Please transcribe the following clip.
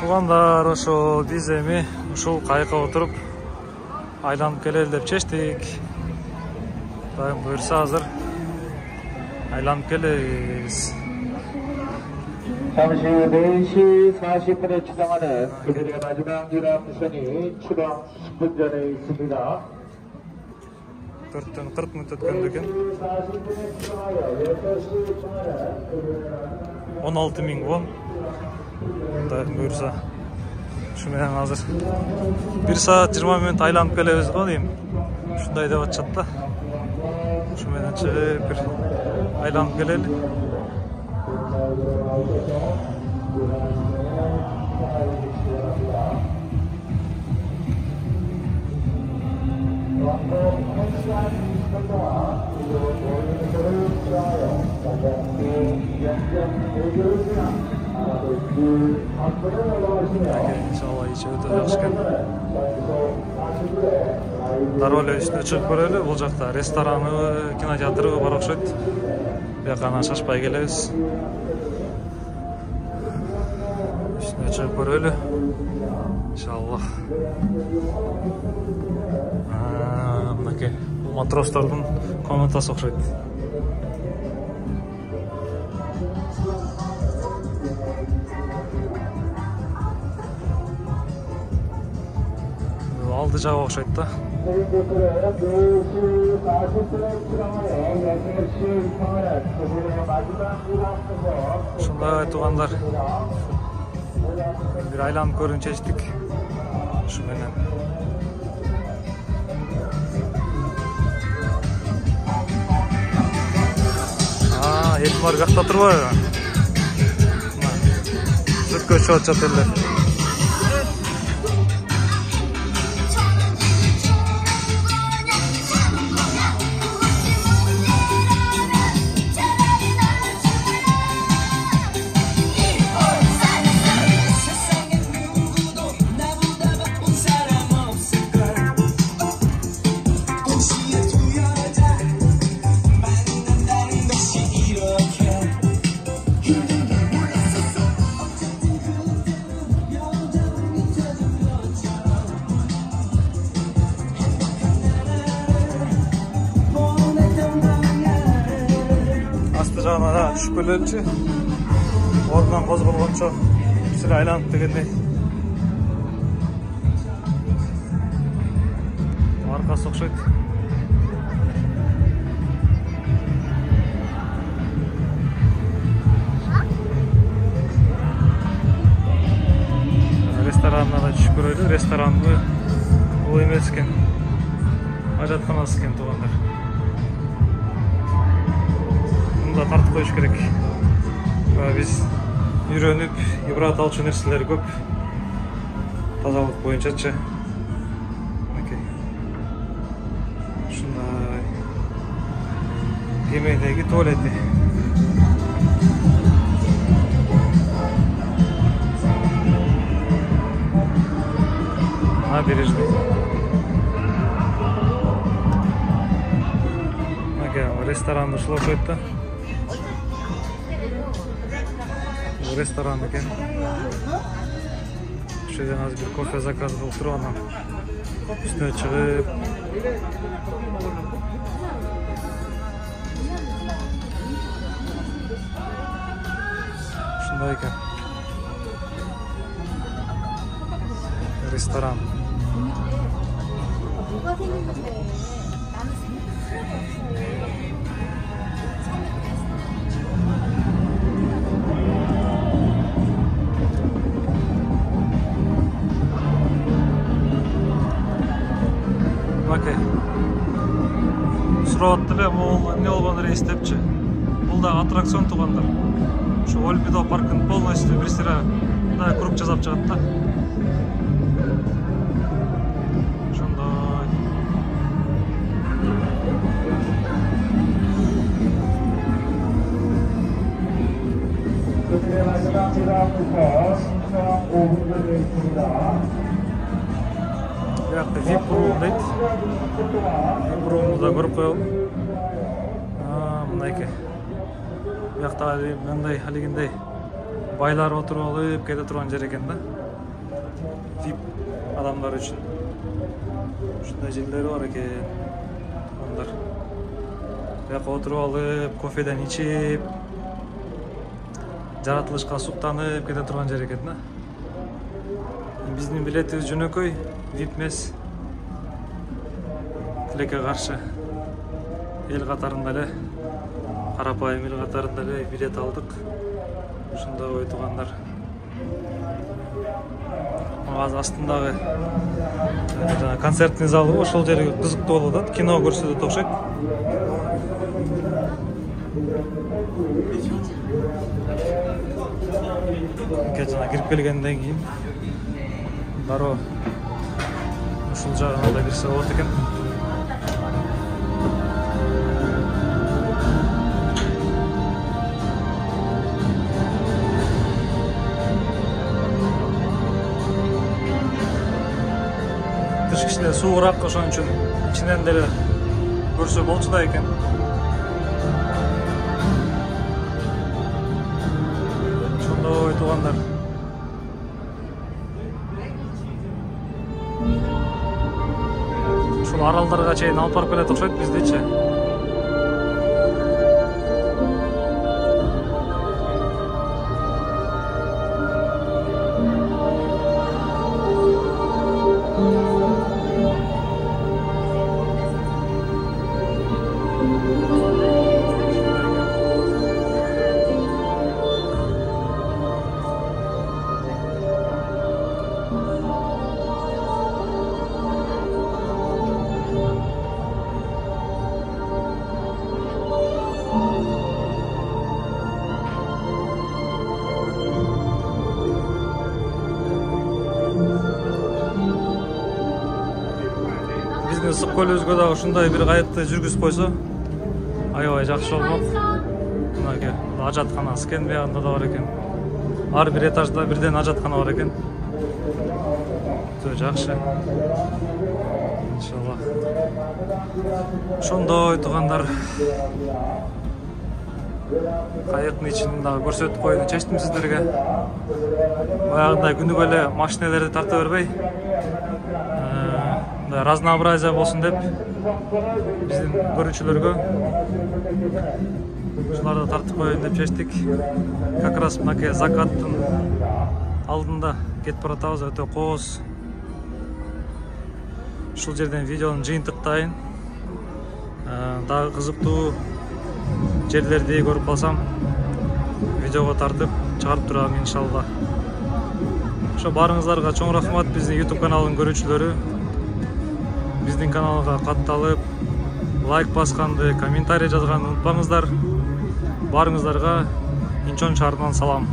Туугандар, ошо биз эми ушул кайыкка отуруп айланып келели деп чечтик. Дайым буюрса азыр айланып келебиz. 잠시 4시 40분에 출항하는 그들의 마지막 유람 미션이 출항 10분 전에 있습니다. 4'ten 40 minut ötkөн экен. 16.000 won. Дайым буюрса ушу менен азыр 1 saat 20 minut айланып келебиз го дейм. Ушундай деп атышат да. Ушу менен чыгып бир айланып келели. İnşallah hiç öyle yaxşı. Darol üstüne çıkıp көрөлү. Бул жакта рестораны, кинотеатры бар окшойт. Бияка шашпай келебиз. Üstüne çıkıp көрөлү. İnşallah. Мынакей матростардын комнатасы окшойт. Aldı жагы окшойт да. Ушундай туугандар. Бир айланып көрүүнү чечтик. Ушу менен. Элмар жакта турбайбы? Сүрткө чыгып атышат эле. Жана түшүп келеличи. Ордунан козголгончо сире айланып дегендей. Аркасы окшойт. Ресторанына да түшүп көрөлү. Ресторанды бул эмес экен. Ажатканасы экен туугандар. Да тартып коюш керек. Биз үйрөнүп, ибрат алчу нерселер көп. Тазалык боюнчачы. Мынакей. Ушундай. Кемедеги туалети. Набережный. Мынакей ресторан ушул окшойт да. Ресторан экен. Ошо жерден азыр бир кофе заказ кылып туруп анан үстүнө чыгып ушундай экен. Ресторан. Окей. Сурап эле, могул эмне болгон рейс депчи. Бул да аттракцион туугандар. Ушу Олимпиада паркын полностью бир сыра мындай круг жасап чыгат да. Ошондой. Бияқта VIP room дейт. VIP room'u da көрүп коелу. Мынайки. Бияқта мындай халигиндей байлар отуруп алып кете турган жер экен да. VIP адамдар үчүн ушундай жерлери бар экен. Туугандар бияка отуруп алып, кофеден ичип, жаратылышка суктанып кете турган жер экен да. Биздин билетибиз жөнөкөй, VIP эмес. Тилекке каршы эл катарында эле, карапайым эл катарында эле билет алдык. Ушундай ой туугандар. Азыр астындагы концерттин залы ошол жери кызыктуу болуп атат. Кино көрсөтөт окшойт. Жана кирип келгенден кийин дароо ушул жагына да кирсе болот экен. Тыш кичине суураак, ошон үчүн ичинен деле көрсө болчу да экен. Ошондой туугандар. Ушул аралдарга чейин алып барып келет окшойт биздичи. Ысык көлүбүзгө да ушундай бир кайыкты жүргүзүп койсо аябай жакшы болмок. Мына ажаткана скен биягында да бар экен. Ар бир этажда бирден ажаткана бар экен. Өтө жакшы. Иншалла. Ошондой туугандар. Кайыктын ичин дагы көрсөтүп коюуну чечтим сиздерге. Баягындай күнүгө эле машиналерди тарта бербей, разнообразие болсун деп биздин көрүүчүлөргө ушуларды тартып коеюн деп чечтик. Как раз мынакей закаттын алдында кетип баратабыз, өтө кооз. Ушул жерден видеонун жыйынтыктайын. Дагы кызыктуу жерлерди көрүп калсам видеого тартып чыгарып турам иншалла. Ошо барыңыздарга чоң рахмат, биздин YouTube каналынын көрүүчүлөрү. Биздин каналга катталып, лайк басканды, комментарий жазганды унутпаңыздар. Барыңыздарга Инчон шаарынан салам.